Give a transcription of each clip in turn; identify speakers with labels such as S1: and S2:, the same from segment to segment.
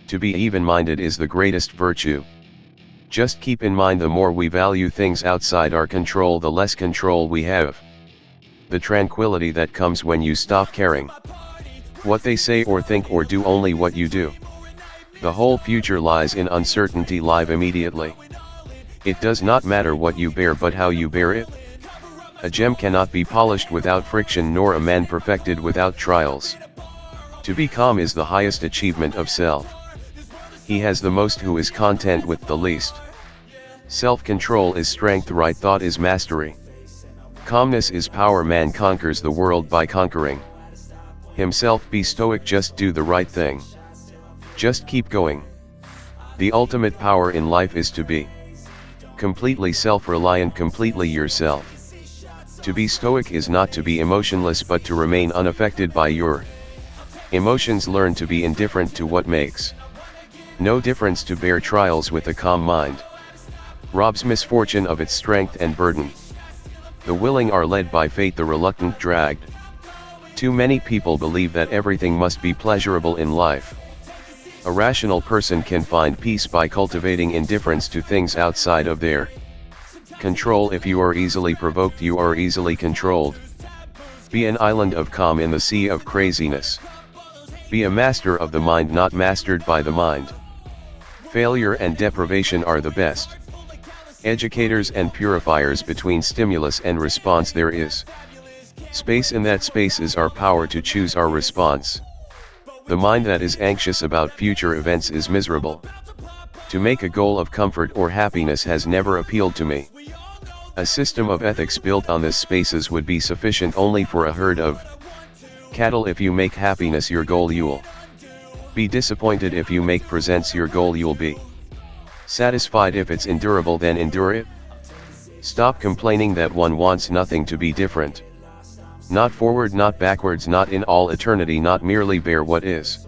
S1: To be even-minded is the greatest virtue. Just keep in mind, the more we value things outside our control, the less control we have. The tranquility that comes when you stop caring what they say or think or do only what you do. The whole future lies in uncertainty. Live immediately. It does not matter what you bear but how you bear it. A gem cannot be polished without friction, nor a man perfected without trials. To be calm is the highest achievement of self. He has the most who is content with the least. Self-control is strength, right thought is mastery. Calmness is power. Man conquers the world by conquering himself. Be stoic, just do the right thing. Just keep going. The ultimate power in life is to be completely self-reliant, completely yourself. To be stoic is not to be emotionless but to remain unaffected by your emotions. Learn to be indifferent to what makes no difference, to bear trials with a calm mind. Robs misfortune of its strength and burden. The willing are led by fate, the reluctant dragged. Too many people believe that everything must be pleasurable in life. A rational person can find peace by cultivating indifference to things outside of their control. If you are easily provoked, you are easily controlled. Be an island of calm in the sea of craziness. Be a master of the mind, not mastered by the mind. Failure and deprivation are the best educators and purifiers. Between stimulus and response there is space. In that space is our power to choose our response. The mind that is anxious about future events is miserable. To make a goal of comfort or happiness has never appealed to me. A system of ethics built on this spaces would be sufficient only for a herd of cattle. If you make happiness your goal, you'll be disappointed. If you make presents your goal, you'll be satisfied. If it's endurable, then endure it. Stop complaining that one wants nothing to be different. Not forward, not backwards, not in all eternity. Not merely bear what is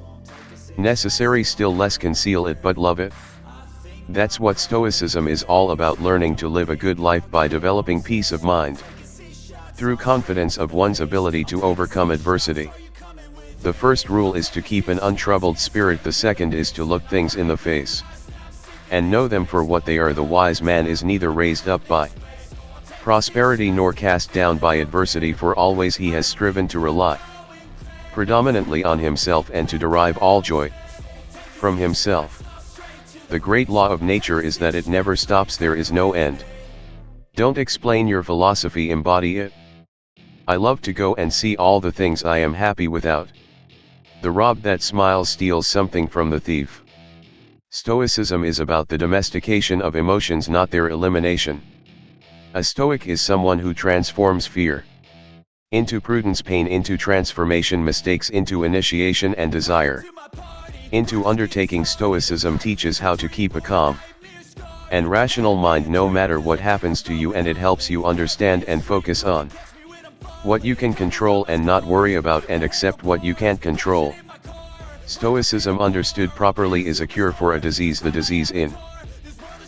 S1: necessary, still less conceal it, but love it. That's what Stoicism is all about, learning to live a good life by developing peace of mind through confidence of one's ability to overcome adversity. The first rule is to keep an untroubled spirit. The second is to look things in the face and know them for what they are. The wise man is neither raised up by prosperity nor cast down by adversity, for always he has striven to rely predominantly on himself and to derive all joy from himself. The great law of nature is that it never stops, there is no end. Don't explain your philosophy, embody it. I love to go and see all the things I am happy without. The rob that smiles steals something from the thief. Stoicism is about the domestication of emotions, not their elimination. A stoic is someone who transforms fear into prudence, pain into transformation, mistakes into initiation, and desire into undertaking. Stoicism teaches how to keep a calm and rational mind no matter what happens to you, and it helps you understand and focus on what you can control and not worry about and accept what you can't control. Stoicism understood properly is a cure for a disease. The disease in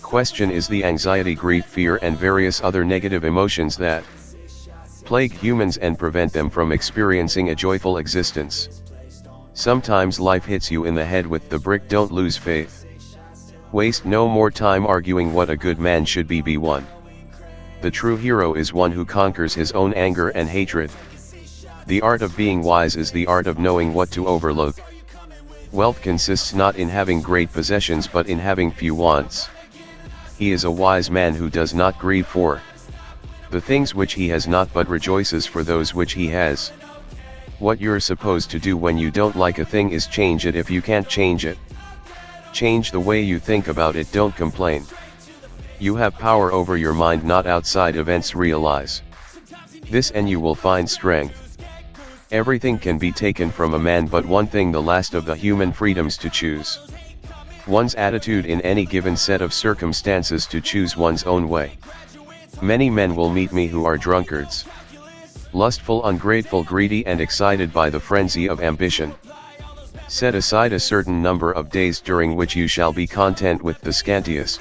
S1: question is the anxiety, grief, fear, and various other negative emotions that plague humans and prevent them from experiencing a joyful existence. Sometimes life hits you in the head with the brick. Don't lose faith. Waste no more time arguing what a good man should be. Be one. The true hero is one who conquers his own anger and hatred. The art of being wise is the art of knowing what to overlook. Wealth consists not in having great possessions but in having few wants. He is a wise man who does not grieve for the things which he has not, but rejoices for those which he has. What you're supposed to do when you don't like a thing is change it. If you can't change it, change the way you think about it. Don't complain. You have power over your mind, not outside events. Realize this and you will find strength. Everything can be taken from a man but one thing, the last of the human freedoms, to choose one's attitude in any given set of circumstances, to choose one's own way. Many men will meet me who are drunkards, lustful, ungrateful, greedy, and excited by the frenzy of ambition. Set aside a certain number of days during which you shall be content with the scantiest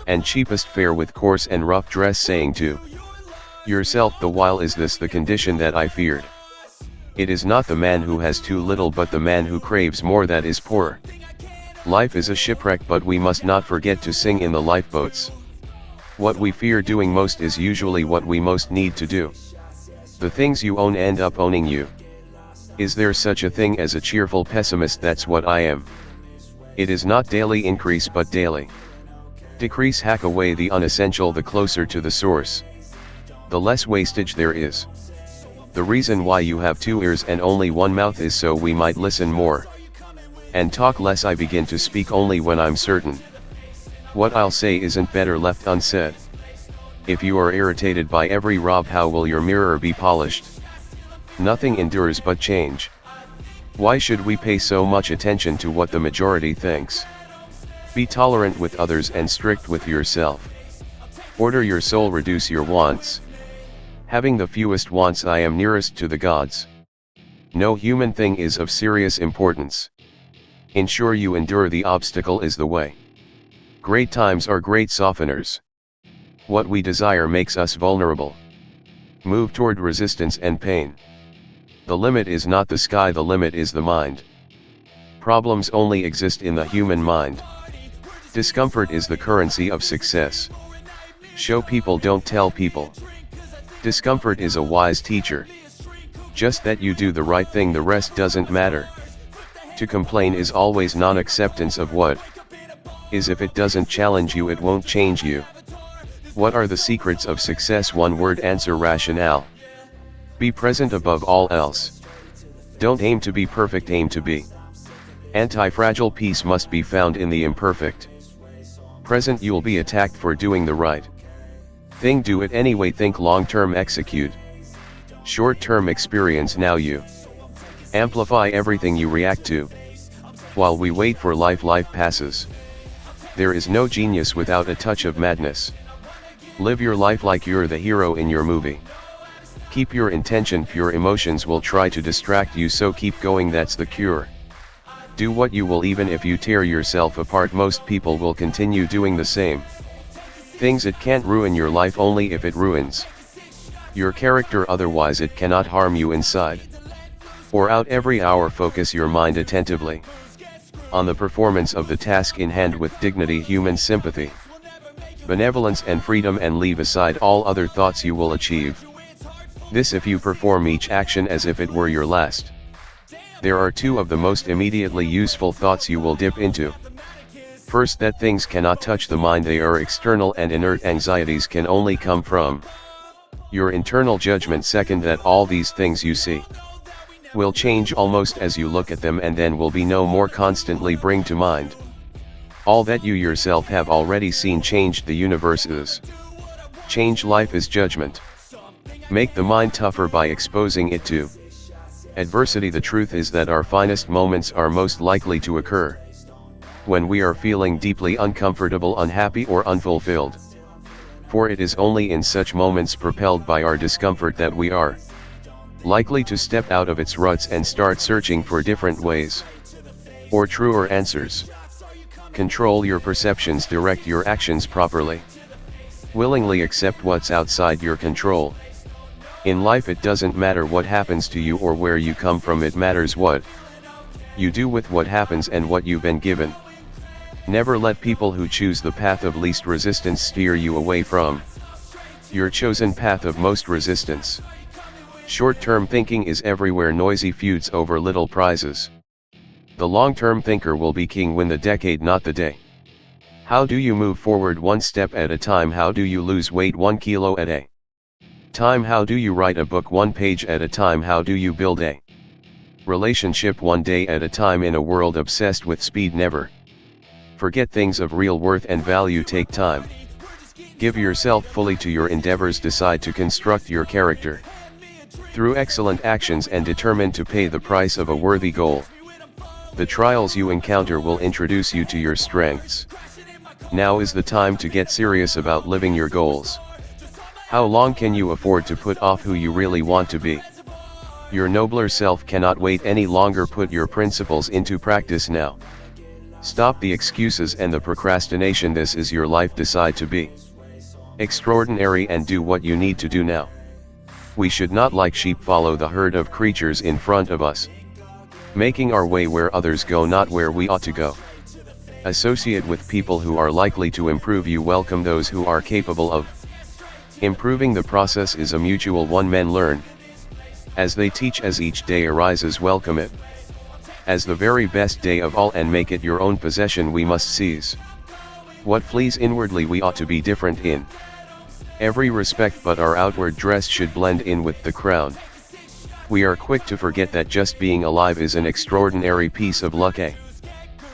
S1: and cheapest fare, with coarse and rough dress, saying to yourself the while, is this the condition that I feared? It is not the man who has too little but the man who craves more that is poor. Life is a shipwreck, but we must not forget to sing in the lifeboats. What we fear doing most is usually what we most need to do. The things you own end up owning you. Is there such a thing as a cheerful pessimist? That's what I am. It is not daily increase but daily decrease. Hack away the unessential, the closer to the source, the less wastage there is. The reason why you have two ears and only one mouth is so we might listen more and talk less. I begin to speak only when I'm certain what I'll say isn't better left unsaid. If you are irritated by every rob, how will your mirror be polished? Nothing endures but change. Why should we pay so much attention to what the majority thinks? Be tolerant with others and strict with yourself. Order your soul, reduce your wants. Having the fewest wants, I am nearest to the gods. No human thing is of serious importance. Ensure you endure, the obstacle is the way. Great times are great softeners. What we desire makes us vulnerable. Move toward resistance and pain. The limit is not the sky, the limit is the mind. Problems only exist in the human mind. Discomfort is the currency of success. Show people, don't tell people. Discomfort is a wise teacher. Just that you do the right thing, the rest doesn't matter. To complain is always non-acceptance of what is. If it doesn't challenge you, it won't change you. What are the secrets of success? One word answer: rationale. Be present above all else. Don't aim to be perfect, aim to be anti-fragile. Peace must be found in the imperfect present. You'll be attacked for doing the right thing, do it anyway. Think long-term, execute short-term. Experience now. You amplify everything you react to. While we wait for life, life passes. There is no genius without a touch of madness. Live your life like you're the hero in your movie. Keep your intention pure. Emotions will try to distract you, so keep going, that's the cure. Do what you will even if you tear yourself apart. Most people will continue doing the same things. It can't ruin your life only if it ruins your character, otherwise it cannot harm you inside or out. Every hour focus your mind attentively on the performance of the task in hand with dignity, human sympathy, benevolence and freedom, and leave aside all other thoughts. You will achieve this if you perform each action as if it were your last. There are two of the most immediately useful thoughts you will dip into. First, that things cannot touch the mind, they are external and inert. Anxieties can only come from your internal judgment. Second, that all these things you see will change almost as you look at them, and then will be no more. Constantly bring to mind all that you yourself have already seen. Changed. The universe is change. Life is judgment. Make the mind tougher by exposing it to adversity. The truth is that our finest moments are most likely to occur when we are feeling deeply uncomfortable, unhappy, or unfulfilled. For it is only in such moments, propelled by our discomfort, that we are likely to step out of its ruts and start searching for different ways or truer answers. Control your perceptions, direct your actions properly. Willingly accept what's outside your control. In life, it doesn't matter what happens to you or where you come from, it matters what you do with what happens and what you've been given. Never let people who choose the path of least resistance steer you away from your chosen path of most resistance. Short-term thinking is everywhere, noisy feuds over little prizes. The long-term thinker will be king, win the decade, not the day. How do you move forward one step at a time? How do you lose weight 1 kilo at a time? How do you write a book 1 page at a time? How do you build a relationship 1 day at a time? In a world obsessed with speed, never forget things of real worth and value. Take time. Give yourself fully to your endeavors. Decide to construct your character through excellent actions and determine to pay the price of a worthy goal. The trials you encounter will introduce you to your strengths. Now is the time to get serious about living your goals. How long can you afford to put off who you really want to be? Your nobler self cannot wait any longer. Put your principles into practice now. Stop the excuses and the procrastination. This is your life. Decide to be extraordinary and do what you need to do now. We should not, like sheep, follow the herd of creatures in front of us, making our way where others go, not where we ought to go. Associate with people who are likely to improve you. Welcome those who are capable of improving. The process is a mutual one. Men learn as they teach. As each day arises, welcome it as the very best day of all and make it your own possession. We must seize what flees inwardly. We ought to be different in every respect, but our outward dress should blend in with the crowd. We are quick to forget that just being alive is an extraordinary piece of luck, a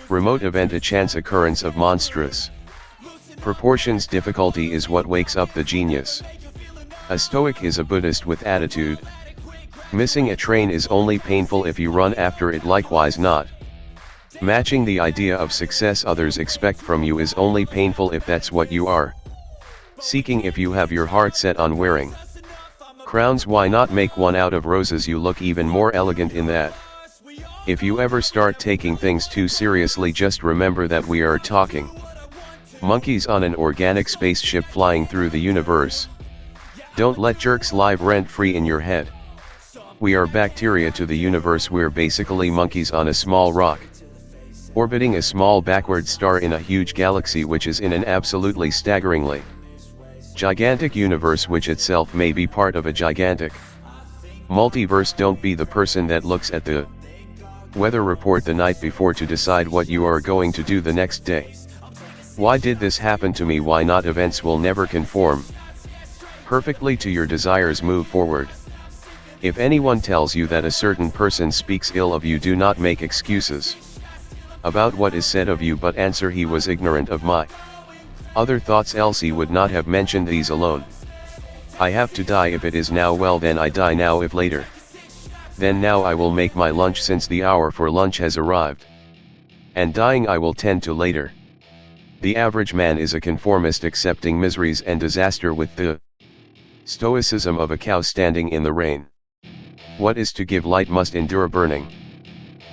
S1: remote event, a chance occurrence of monstrous proportions. Difficulty is what wakes up the genius. A Stoic is a Buddhist with attitude. Missing a train is only painful if you run after it. Likewise, not matching the idea of success others expect from you is only painful if that's what you are seeking. If you have your heart set on wearing crowns, why not make one out of roses? You look even more elegant in that. If you ever start taking things too seriously, just remember that we are talking monkeys on an organic spaceship flying through the universe. Don't let jerks live rent-free in your head. We are bacteria to the universe. We're basically monkeys on a small rock, orbiting a small backward star in a huge galaxy which is in an absolutely staggeringly gigantic universe, which itself may be part of a gigantic multiverse. Don't be the person that looks at the weather report the night before to decide what you are going to do the next day. Why did this happen to me? Why not? Events will never conform perfectly to your desires. Move forward. If anyone tells you that a certain person speaks ill of you, do not make excuses about what is said of you, but answer, he was ignorant of my other thoughts, else he would not have mentioned these alone. I have to die. If it is now, well then I die now. If later, then now I will make my lunch, since the hour for lunch has arrived. And dying I will tend to later. The average man is a conformist, accepting miseries and disaster with the stoicism of a cow standing in the rain. What is to give light must endure burning.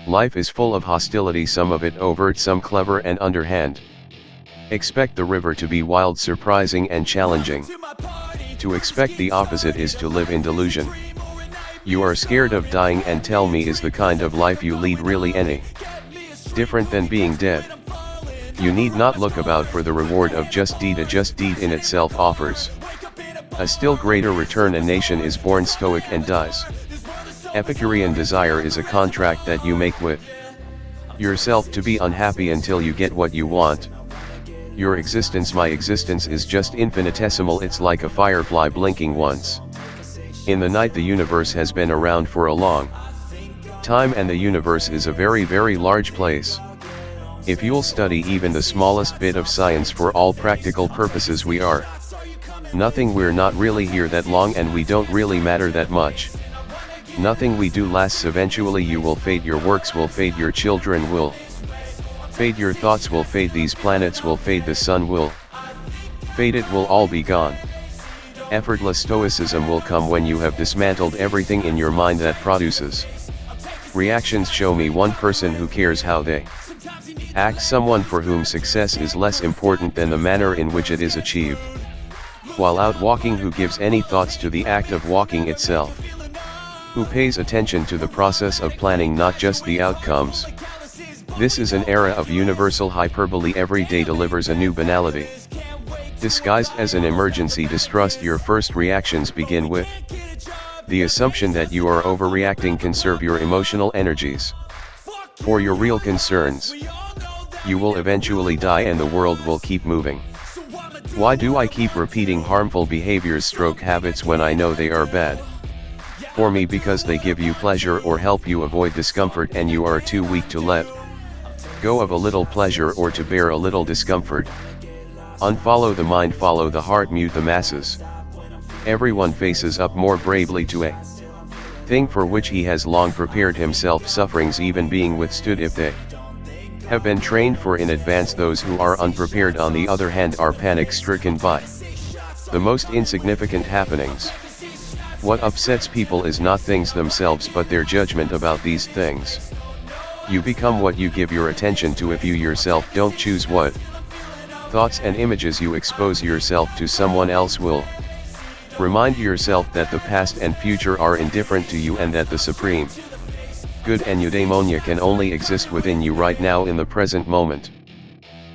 S1: Life is full of hostility, some of it overt, some clever and underhand. Expect the river to be wild, surprising and challenging. To expect the opposite is to live in delusion. You are scared of dying, and tell me, is the kind of life you lead really any different than being dead? You need not look about for the reward of just deed. A just deed in itself offers a still greater return. A nation is born stoic and dies Epicurean. Desire is a contract that you make with yourself to be unhappy until you get what you want. Your existence, my existence, is just infinitesimal. It's like a firefly blinking once in the night. The universe has been around for a long time, and the universe is a very, very large place. If you'll study even the smallest bit of science, for all practical purposes we are nothing. We're not really here that long, and we don't really matter that much. Nothing we do lasts. Eventually you will fade, your works will fade, your children will fade, your thoughts will fade, these planets will fade, the sun will fade, it will all be gone. Effortless stoicism will come when you have dismantled everything in your mind that produces reactions. Show me one person who cares how they act, someone for whom success is less important than the manner in which it is achieved. While out walking, who gives any thoughts to the act of walking itself? Who pays attention to the process of planning, not just the outcomes? This is an era of universal hyperbole. Every day delivers a new banality, disguised as an emergency. Distrust your first reactions. Begin with the assumption that you are overreacting. Conserve your emotional energies for your real concerns. You will eventually die, and the world will keep moving. Why do I keep repeating harmful behaviors, stroke habits, when I know they are bad for me? Because they give you pleasure or help you avoid discomfort, and you are too weak to let go of a little pleasure or to bear a little discomfort. Unfollow the mind, follow the heart, mute the masses. Everyone faces up more bravely to a thing for which he has long prepared himself. Sufferings even being withstood if they have been trained for in advance. Those who are unprepared, on the other hand, are panic-stricken by the most insignificant happenings. What upsets people is not things themselves, but their judgment about these things. You become what you give your attention to. If you yourself don't choose what thoughts and images you expose yourself to, someone else will. Remind yourself that the past and future are indifferent to you, and that the supreme good and eudaimonia can only exist within you right now in the present moment.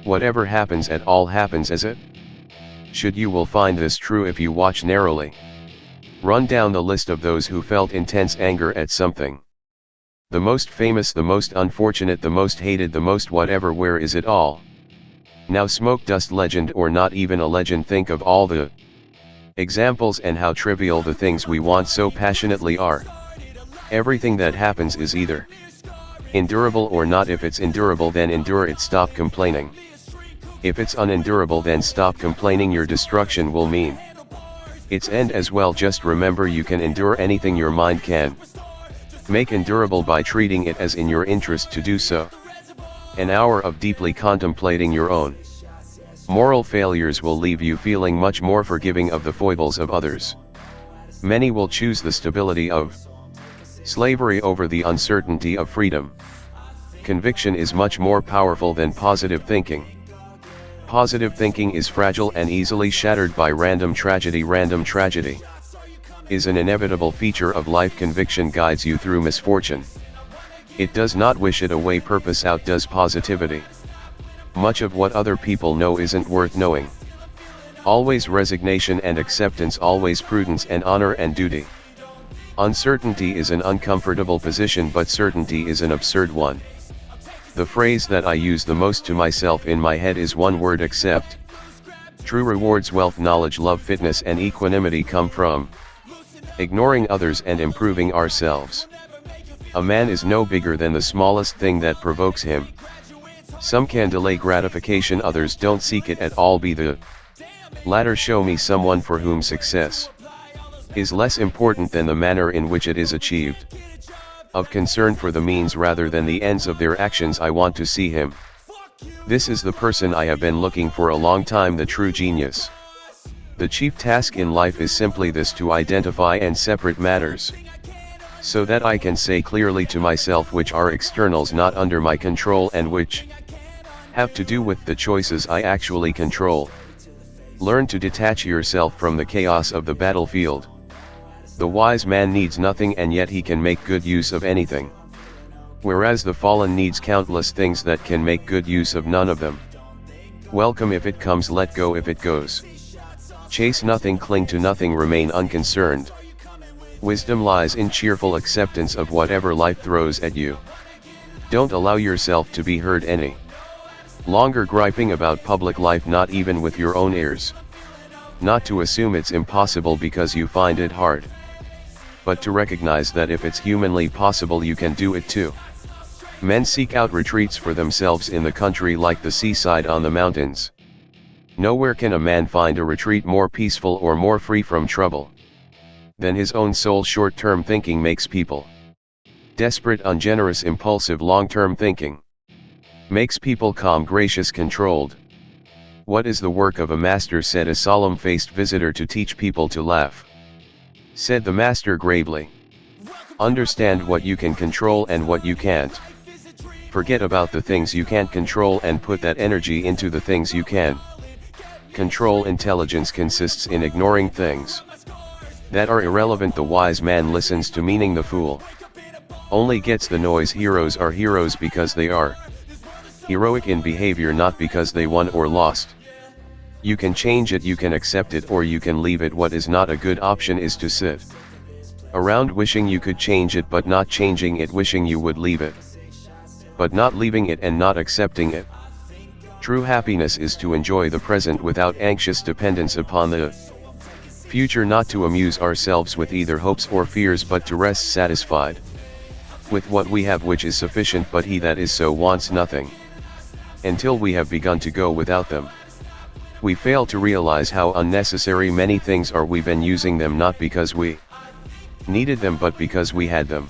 S1: Whatever happens at all happens as it should. You will find this true if you watch narrowly. Run down the list of those who felt intense anger at something. The most famous, the most unfortunate, the most hated, the most whatever. Where is it all? Now, smoke dust, legend or not even a legend, think of all the examples and how trivial the things we want so passionately are. Everything that happens is either endurable or not. If it's endurable, then endure it, stop complaining. If it's unendurable, then stop complaining. Your destruction will mean its end as well. Just remember, you can endure anything your mind can make endurable by treating it as in your interest to do so. An hour of deeply contemplating your own moral failures will leave you feeling much more forgiving of the foibles of others. Many will choose the stability of slavery over the uncertainty of freedom. Conviction is much more powerful than positive thinking. Positive thinking is fragile and easily shattered by random tragedy. Random tragedy is an inevitable feature of life. Conviction guides you through misfortune. It does not wish it away. Purpose outdoes positivity. Much of what other people know isn't worth knowing. Always resignation and acceptance, always prudence and honor and duty. Uncertainty is an uncomfortable position, but certainty is an absurd one. The phrase that I use the most to myself in my head is one word: accept. True rewards, wealth, knowledge, love, fitness and equanimity come from ignoring others and improving ourselves. A man is no bigger than the smallest thing that provokes him. Some can delay gratification, others don't seek it at all. Be the latter. Show me someone for whom success is less important than the manner in which it is achieved. Of concern for the means rather than the ends of their actions, I want to see him. This is the person I have been looking for a long time, the true genius. The chief task in life is simply this: to identify and separate matters, so that I can say clearly to myself which are externals not under my control and which have to do with the choices I actually control. Learn to detach yourself from the chaos of the battlefield. The wise man needs nothing, and yet he can make good use of anything. Whereas the fallen needs countless things that can make good use of none of them. Welcome if it comes, let go if it goes. Chase nothing, cling to nothing, remain unconcerned. Wisdom lies in cheerful acceptance of whatever life throws at you. Don't allow yourself to be heard any longer griping about public life, not even with your own ears. Not to assume it's impossible because you find it hard, but to recognize that if it's humanly possible, you can do it too. Men seek out retreats for themselves in the country, like the seaside on the mountains. Nowhere can a man find a retreat more peaceful or more free from trouble than his own soul. Short-term thinking makes people desperate, ungenerous, impulsive. Long-term thinking makes people calm, gracious, controlled. What is the work of a master, said a solemn-faced visitor to teach people to laugh. Said the master gravely. Understand what you can control and what you can't. Forget about the things you can't control and put that energy into the things you can control. Intelligence consists in ignoring things that are irrelevant. The wise man listens to meaning, the fool only gets the noise. Heroes are heroes because they are heroic in behavior, not because they won or lost. You can change it, you can accept it, or you can leave it. What is not a good option is to sit around wishing you could change it but not changing it, wishing you would leave it but not leaving it, and not accepting it. True happiness is to enjoy the present without anxious dependence upon the future, not to amuse ourselves with either hopes or fears, but to rest satisfied with what we have, which is sufficient. But he that is so wants nothing until we have begun to go without them. We fail to realize how unnecessary many things are. We've been using them not because we needed them, but because we had them.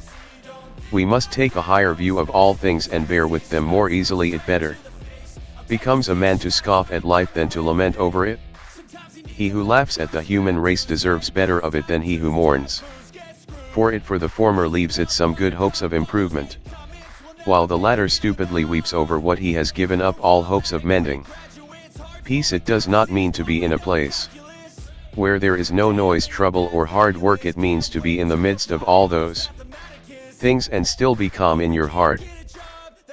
S1: We must take a higher view of all things and bear with them more easily. It better becomes a man to scoff at life than to lament over it. He who laughs at the human race deserves better of it than he who mourns for it, for the former leaves it some good hopes of improvement, while the latter stupidly weeps over what he has given up all hopes of mending. Peace, it does not mean to be in a place where there is no noise, trouble or hard work. It means to be in the midst of all those things and still be calm in your heart.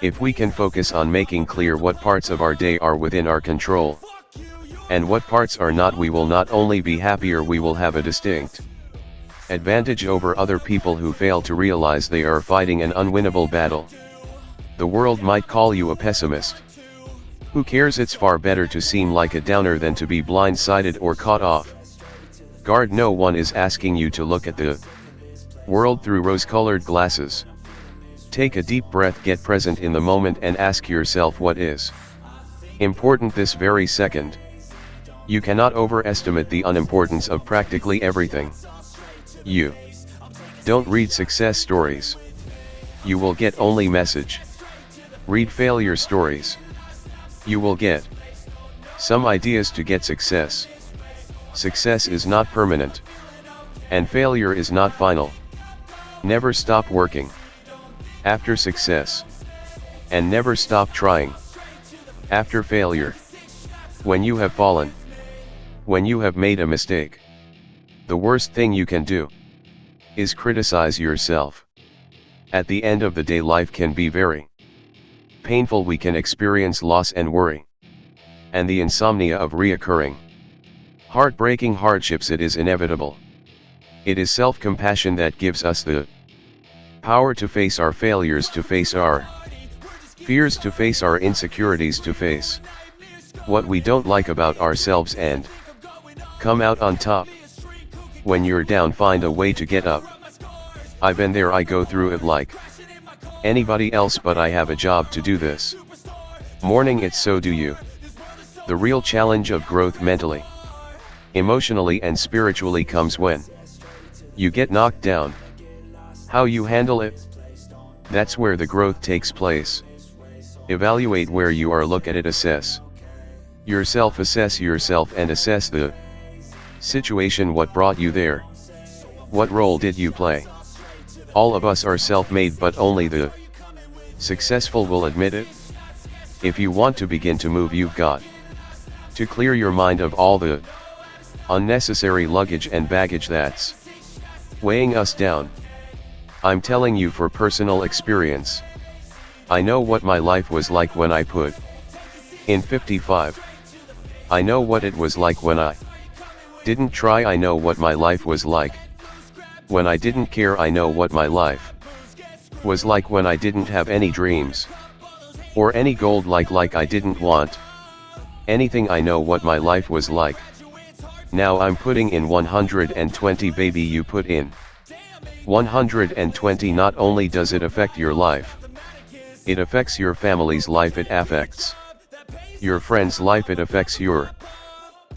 S1: If we can focus on making clear what parts of our day are within our control, and what parts are not, we will not only be happier, we will have a distinct advantage over other people who fail to realize they are fighting an unwinnable battle. The world might call you a pessimist. Who cares? It's far better to seem like a downer than to be blindsided or caught off guard. No one is asking you to look at the world through rose-colored glasses. Take a deep breath, get present in the moment, and ask yourself what is important this very second. You cannot overestimate the unimportance of practically everything. You don't read success stories. You will get only message. Read failure stories. You will get some ideas to get success. Success is not permanent, and failure is not final. Never stop working after success, and never stop trying after failure. When you have fallen, when you have made a mistake, the worst thing you can do is criticize yourself. At the end of the day, life can be very painful. We can experience loss and worry, and the insomnia of reoccurring heartbreaking hardships. It is inevitable. It is self-compassion that gives us the power to face our failures, to face our fears, to face our insecurities, to face what we don't like about ourselves and come out on top. When you're down, find a way to get up. I've been there. I go through it like anybody else, but I have a job to do this morning. It's so do you. The real challenge of growth mentally, emotionally, and spiritually comes when you get knocked down. How you handle it, that's where the growth takes place. Evaluate where you are, look at it, assess yourself, assess yourself, and assess the situation. What brought you there? What role did you play? All of us are self-made, but only the successful will admit it. If you want to begin to move, you've got to clear your mind of all the unnecessary luggage and baggage that's weighing us down. I'm telling you for personal experience. I know what my life was like when I put in 55. I know what it was like when I didn't try. I know what my life was like when I didn't care. I know what my life was like when I didn't have any dreams or any goal, like I didn't want anything. I know what my life was like. Now I'm putting in 120, baby. You put in 120. Not only does it affect your life, it affects your family's life, it affects your friends' life, it affects your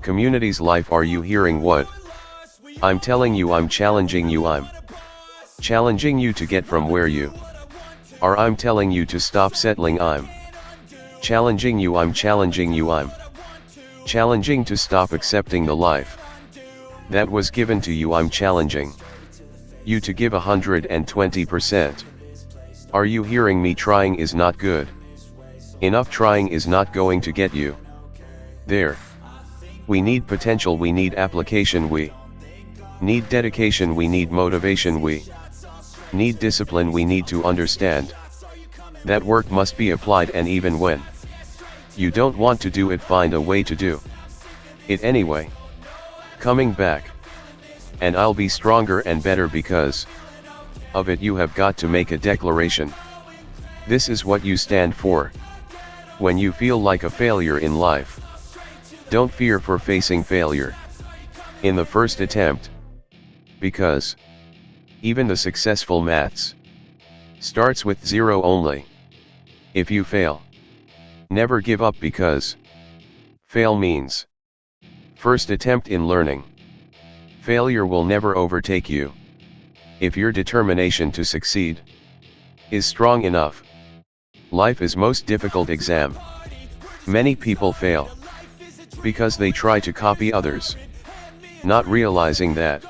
S1: community's life. Are you hearing what I'm telling you? I'm challenging you. I'm challenging you to get from where you are. I'm telling you to stop settling. I'm challenging you. I'm challenging you. I'm challenging to stop accepting the life that was given to you. I'm challenging you to give 120%. Are you hearing me? Trying is not good enough. Trying is not going to get you there. We need potential, we need application, we need dedication, we need motivation, we need discipline. We need to understand that work must be applied, and even when you don't want to do it, find a way to do it anyway. Coming back, and I'll be stronger and better because of it. You have got to make a declaration. This is what you stand for. When you feel like a failure in life, don't fear for facing failure in the first attempt, because even the successful maths starts with 0 only. If you fail, never give up, because fail means first attempt in learning. Failure will never overtake you if your determination to succeed is strong enough. Life is most difficult exam. Many people fail because they try to copy others, not realizing that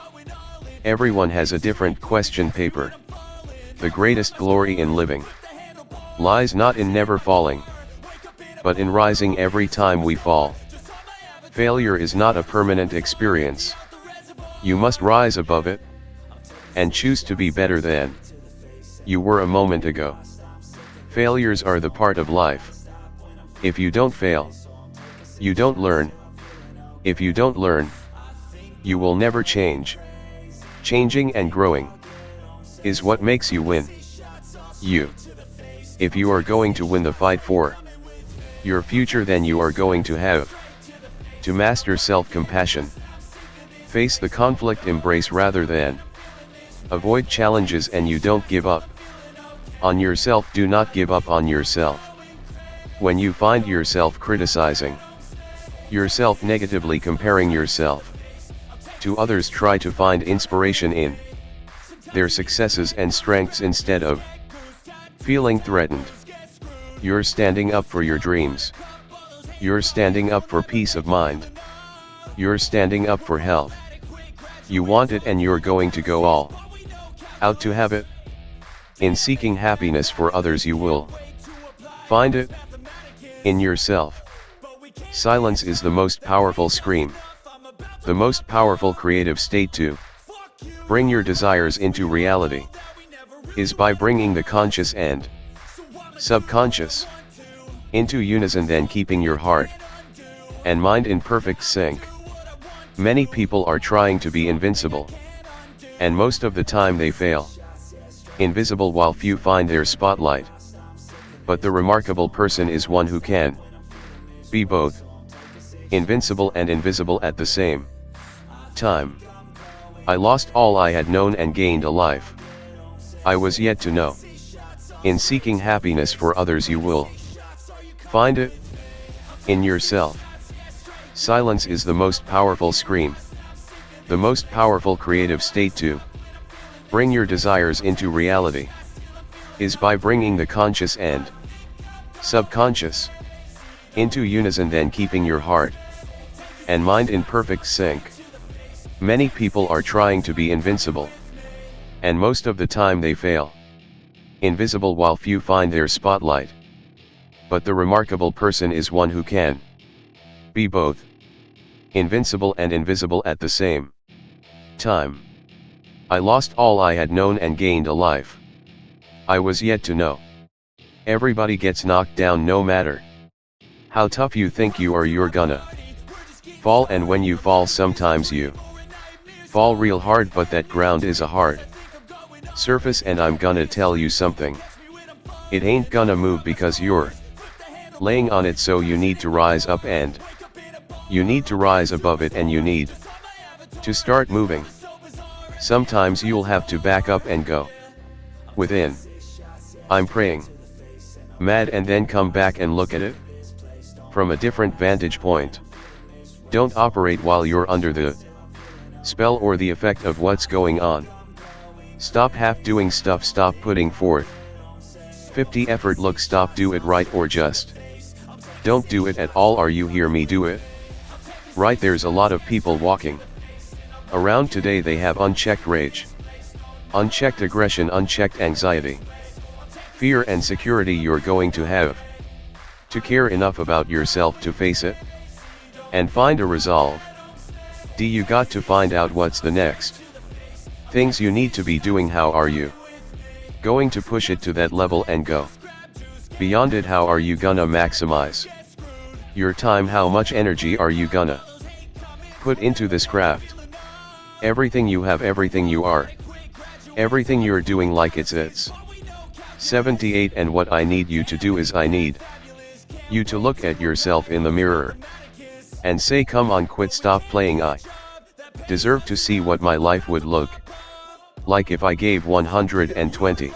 S1: everyone has a different question paper. The greatest glory in living lies not in never falling, but in rising every time we fall. Failure is not a permanent experience. You must rise above it and choose to be better than you were a moment ago. Failures are the part of life. If you don't fail, you don't learn. If you don't learn, you will never change. Changing and growing is what makes you win. If you are going to win the fight for your future, then you are going to have to master self-compassion. Face the conflict, embrace rather than avoid challenges, and you don't give up on yourself. Do not give up on yourself. When you find yourself criticizing yourself negatively, comparing yourself to others, try to find inspiration in their successes and strengths instead of feeling threatened. You're standing up for your dreams. You're standing up for peace of mind. You're standing up for health. You want it, and you're going to go all out to have it. In seeking happiness for others, you will find it in yourself. Silence is the most powerful scream. The most powerful creative state to bring your desires into reality is by bringing the conscious and subconscious into unison, then keeping your heart and mind in perfect sync. Many people are trying to be invincible, and most of the time they fail. Invisible while few find their spotlight. But the remarkable person is one who can be both invincible and invisible at the same time. I lost all I had known and gained a life I was yet to know. In seeking happiness for others, you will find it in yourself. Silence is the most powerful scream. The most powerful creative state to bring your desires into reality is by bringing the conscious and subconscious into unison, then keeping your heart and mind in perfect sync. Many people are trying to be invincible, and most of the time they fail. Invisible while few find their spotlight. But the remarkable person is one who can be both invincible and invisible at the same time. I lost all I had known and gained a life I was yet to know. Everybody gets knocked down, no matter how tough you think you are, you're gonna fall, and when you fall, sometimes you fall real hard, but that ground is a hard surface, and I'm gonna tell you something. It ain't gonna move because you're laying on it, so you need to rise up, and you need to rise above it, and you need to start moving. Sometimes you'll have to back up and go within. I'm praying mad, and then come back and look at it from a different vantage point. Don't operate while you're under the spell or the effect of what's going on. Stop half doing stuff, stop putting forth 50 effort. Look, stop, do it right, or just don't do it at all. Are you hear me? Do it right. There's a lot of people walking around today. They have unchecked rage, unchecked aggression, unchecked anxiety, fear and security. You're going to have to care enough about yourself to face it and find a resolve. You got to find out what's the next things you need to be doing. How are you going to push it to that level and go beyond it? How are you gonna maximize your time? How much energy are you gonna put into this craft? Everything you have, everything you are, everything you're doing, like it's 78. And what I need you to do is I need you to look at yourself in the mirror and say, come on, quit, stop playing. I deserve to see what my life would look like if I gave 120.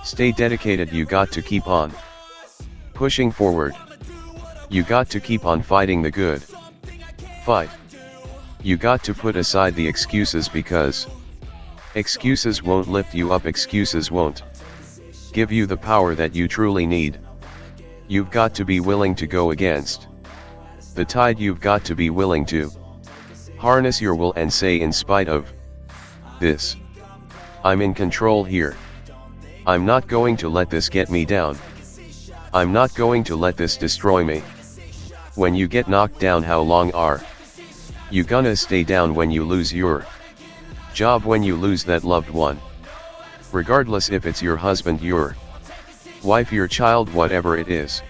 S1: Stay dedicated. You got to keep on pushing forward. You got to keep on fighting the good fight. You got to put aside the excuses, because excuses won't lift you up. Excuses won't give you the power that you truly need. You've got to be willing to go against the tide. You've got to be willing to harness your will and say, in spite of this, I'm in control here. I'm not going to let this get me down. I'm not going to let this destroy me. When you get knocked down, how long are you gonna stay down? When you lose your job, when you lose that loved one, regardless if it's your husband, your wife, your child, whatever it is.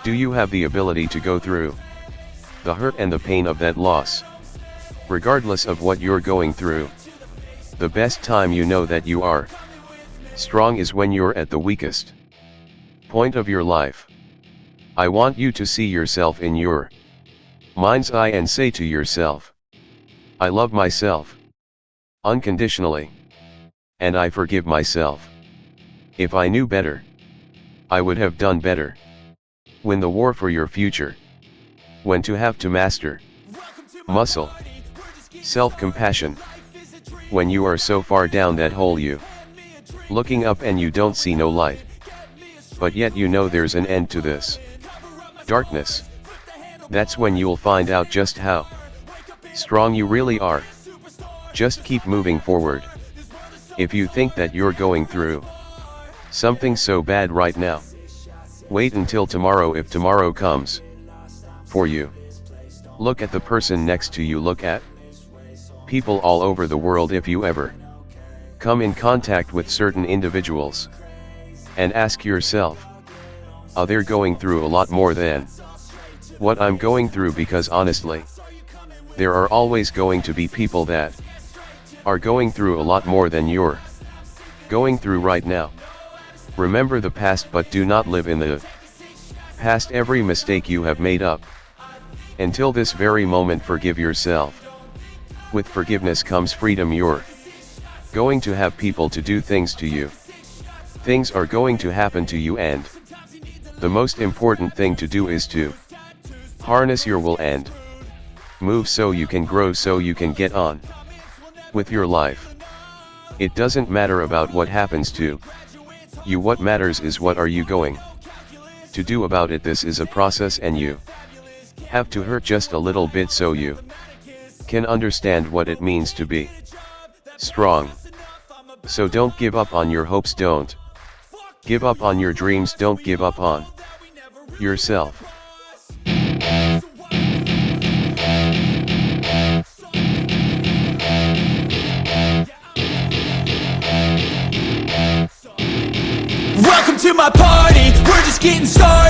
S1: Do you have the ability to go through the hurt and the pain of that loss? Regardless of what you're going through, the best time you know that you are strong is when you're at the weakest point of your life. I want you to see yourself in your mind's eye and say to yourself, I love myself unconditionally, and I forgive myself. If I knew better, I would have done better. Win the war for your future. When to have to master muscle self-compassion. When you are so far down that hole, you looking up and you don't see no light, but yet you know there's an end to this darkness. That's when you'll find out just how strong you really are. Just keep moving forward. If you think that you're going through something so bad right now, wait until tomorrow if tomorrow comes for you. Look at the person next to you, look at people all over the world. If you ever come in contact with certain individuals, and ask yourself, are they going through a lot more than what I'm going through? Because honestly, there are always going to be people that are going through a lot more than you're going through right now. Remember the past, but do not live in the past. Every mistake you have made up until this very moment, forgive yourself. With forgiveness comes freedom. You're going to have people to do things to you. Things are going to happen to you, and the most important thing to do is to harness your will and move so you can grow, so you can get on with your life. It doesn't matter about what happens to you. What matters is what are you going to do about it. This is a process, and you have to hurt just a little bit so you can understand what it means to be strong. So don't give up on your hopes, don't give up on your dreams, don't give up on yourself.
S2: Welcome to my party, we're just getting started.